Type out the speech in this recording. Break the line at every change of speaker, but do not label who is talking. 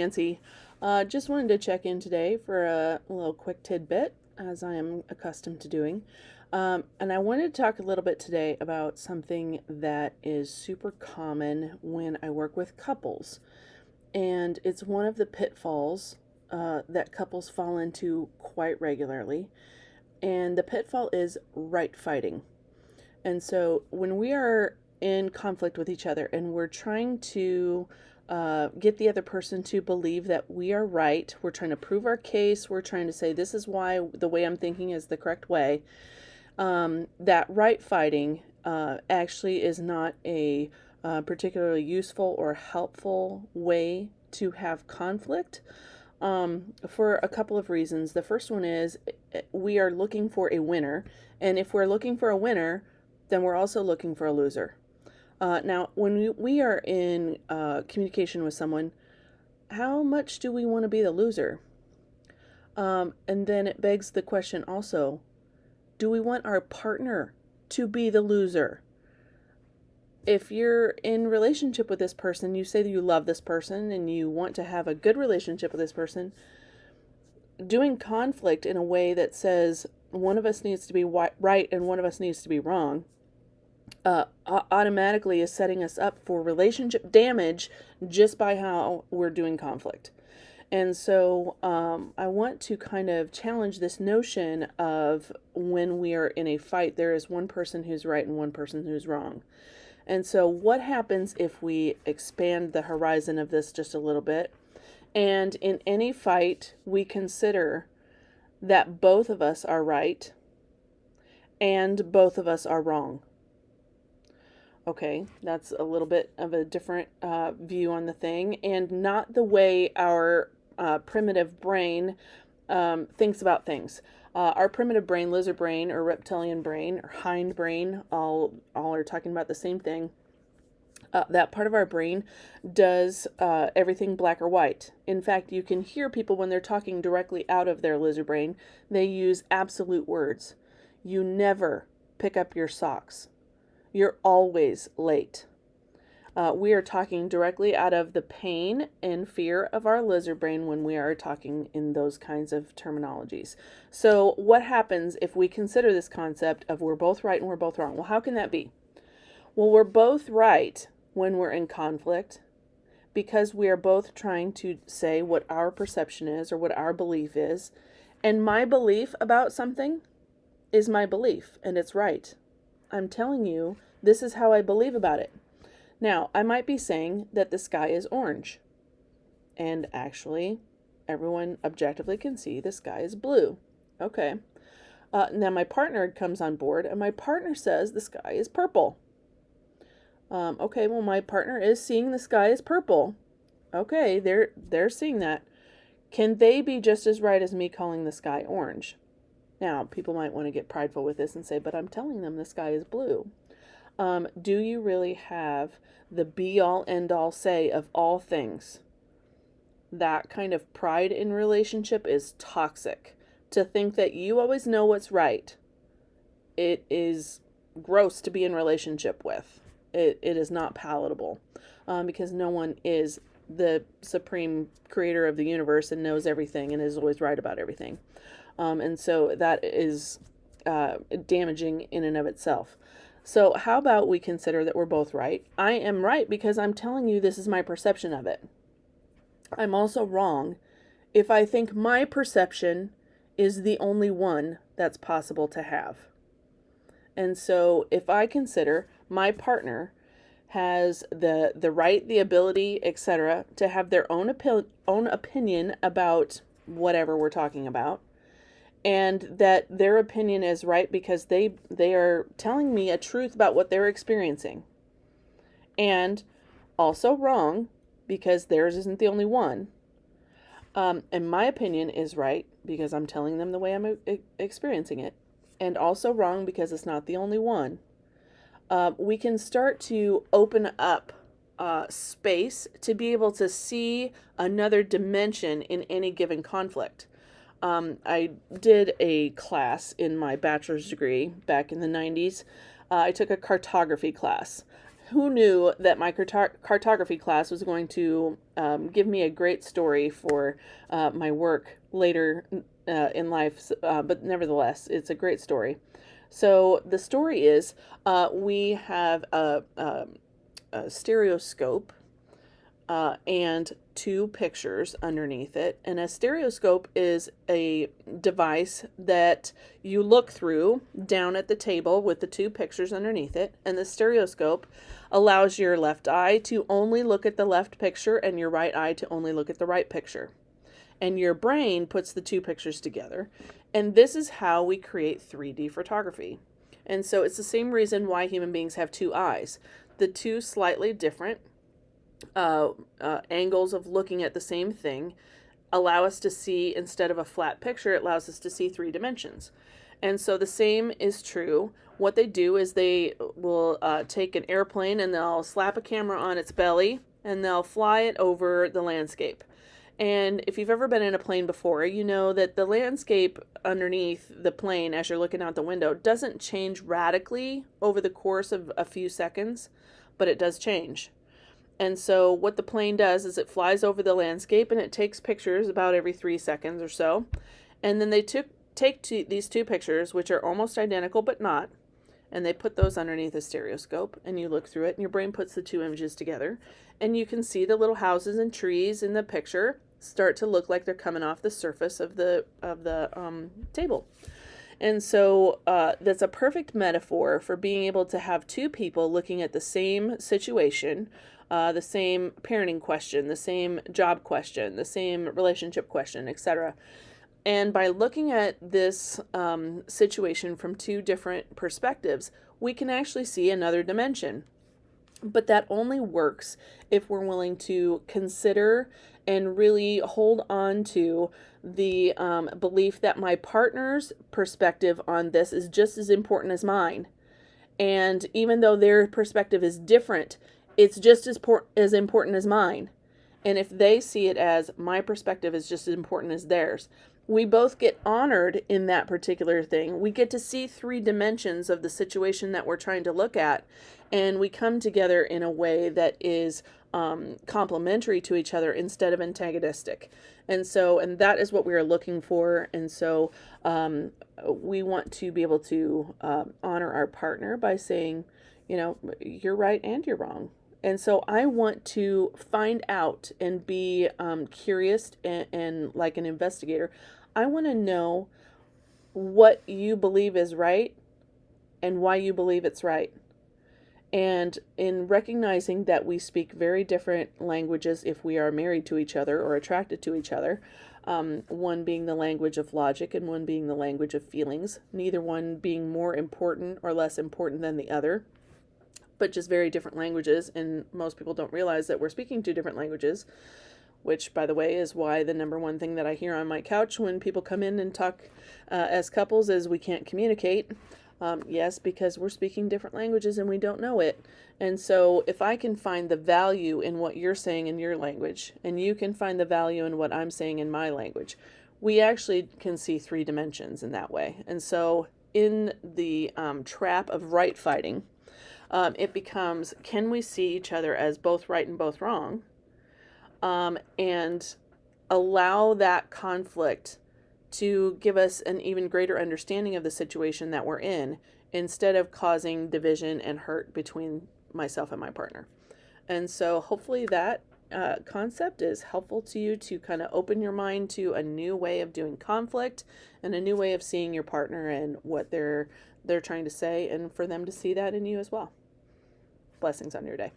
Nancy. Just wanted to check in today for a little quick tidbit, as I am accustomed to doing. And I wanted to talk a little bit today about something that is super common when I work with couples. And it's one of the pitfalls that couples fall into quite regularly. And the pitfall is right fighting. And so when we are in conflict with each other and we're trying to get the other person to believe that we are right, we're trying to prove our case, we're trying to say this is why the way I'm thinking is the correct way, that right fighting actually is not a particularly useful or helpful way to have conflict. For a couple of reasons. The first one is we are looking for a winner, and if we're looking for a winner, then we're also looking for a loser. Now, when we are in communication with someone, how much do we want to be the loser? And then it begs the question also, do we want our partner to be the loser? If you're in relationship with this person, you say that you love this person and you want to have a good relationship with this person, doing conflict in a way that says one of us needs to be right and one of us needs to be wrong, automatically is setting us up for relationship damage just by how we're doing conflict. And so I want to kind of challenge this notion of when we are in a fight, there is one person who's right and one person who's wrong. And so what happens if we expand the horizon of this just a little bit? And in any fight, we consider that both of us are right and both of us are wrong. Okay, that's a little bit of a different view on the thing, and not the way our primitive brain thinks about things. Our primitive brain, lizard brain, or reptilian brain, or hind brain, all are talking about the same thing. That part of our brain does everything black or white. In fact, you can hear people when they're talking directly out of their lizard brain, they use absolute words. You never pick up your socks. You're always late. We are talking directly out of the pain and fear of our lizard brain when we are talking in those kinds of terminologies. So what happens if we consider this concept of we're both right and we're both wrong? Well, how can that be? Well, we're both right when we're in conflict because we are both trying to say what our perception is or what our belief is. And my belief about something is my belief, and it's right. I'm telling you, this is how I believe about it. Now, I might be saying that the sky is orange, and actually, everyone objectively can see the sky is blue. Okay. Now my partner comes on board, and my partner says the sky is purple. Okay, well, my partner is seeing the sky is purple. Okay, they're seeing that. Can they be just as right as me calling the sky orange? Now, people might want to get prideful with this and say, but I'm telling them the sky is blue. Do you really have the be-all, end-all say of all things? That kind of pride in relationship is toxic. To think that you always know what's right, it is gross to be in relationship with. It is not palatable because no one is the supreme creator of the universe and knows everything and is always right about everything. And so that is damaging in and of itself. So how about we consider that we're both right? I am right because I'm telling you this is my perception of it. I'm also wrong if I think my perception is the only one that's possible to have. And so if I consider my partner has the right, the ability, etc., to have their own opinion about whatever we're talking about, and that their opinion is right because they are telling me a truth about what they're experiencing, and also wrong because theirs isn't the only one, and my opinion is right because I'm telling them the way I'm experiencing it, and also wrong because it's not the only one. We can start to open up space to be able to see another dimension in any given conflict. I did a class in my bachelor's degree back in the 90s. I took a cartography class. who knew that my cartography class was going to give me a great story for my work later in life, but nevertheless, it's a great story. So the story is we have a stereoscope and two pictures underneath it. And a stereoscope is a device that you look through down at the table with the two pictures underneath it. And the stereoscope allows your left eye to only look at the left picture and your right eye to only look at the right picture. And your brain puts the two pictures together. And this is how we create 3D photography. And so it's the same reason why human beings have two eyes. The two slightly different angles of looking at the same thing allow us to see, instead of a flat picture, it allows us to see 3 dimensions. And so the same is true. What they do is they will take an airplane and they'll slap a camera on its belly and they'll fly it over the landscape. And if you've ever been in a plane before, you know that the landscape underneath the plane as you're looking out the window doesn't change radically over the course of a few seconds, but it does change. And so what the plane does is it flies over the landscape and it takes pictures about every 3 seconds or so. And then they take these two pictures, which are almost identical but not, and they put those underneath a stereoscope and you look through it and your brain puts the two images together and you can see the little houses and trees in the picture start to look like they're coming off the surface of the table. And so that's a perfect metaphor for being able to have two people looking at the same situation, the same parenting question, the same job question, the same relationship question, etc. And by looking at this situation from two different perspectives, we can actually see another dimension. But that only works if we're willing to consider and really hold on to the belief that my partner's perspective on this is just as important as mine. And even though their perspective is different, it's just as important as mine. And if they see it as my perspective is just as important as theirs, we both get honored in that particular thing. We get to see 3 dimensions of the situation that we're trying to look at, and we come together in a way that is complementary to each other instead of antagonistic. And that is what we are looking for. And so we want to be able to honor our partner by saying, you're right and you're wrong. And so I want to find out and be curious and like an investigator. I want to know what you believe is right and why you believe it's right. And in recognizing that we speak very different languages if we are married to each other or attracted to each other, one being the language of logic and one being the language of feelings, neither one being more important or less important than the other, but just very different languages. And most people don't realize that we're speaking 2 different languages, which, by the way, is why the number one thing that I hear on my couch when people come in and talk as couples is we can't communicate. Yes, because we're speaking different languages and we don't know it. And so if I can find the value in what you're saying in your language, and you can find the value in what I'm saying in my language, we actually can see 3 dimensions in that way. And so in the trap of right fighting, it becomes, can we see each other as both right and both wrong? And allow that conflict to give us an even greater understanding of the situation that we're in, instead of causing division and hurt between myself and my partner. And so hopefully that concept is helpful to you to kind of open your mind to a new way of doing conflict and a new way of seeing your partner and what they're trying to say, and for them to see that in you as well. Blessings on your day.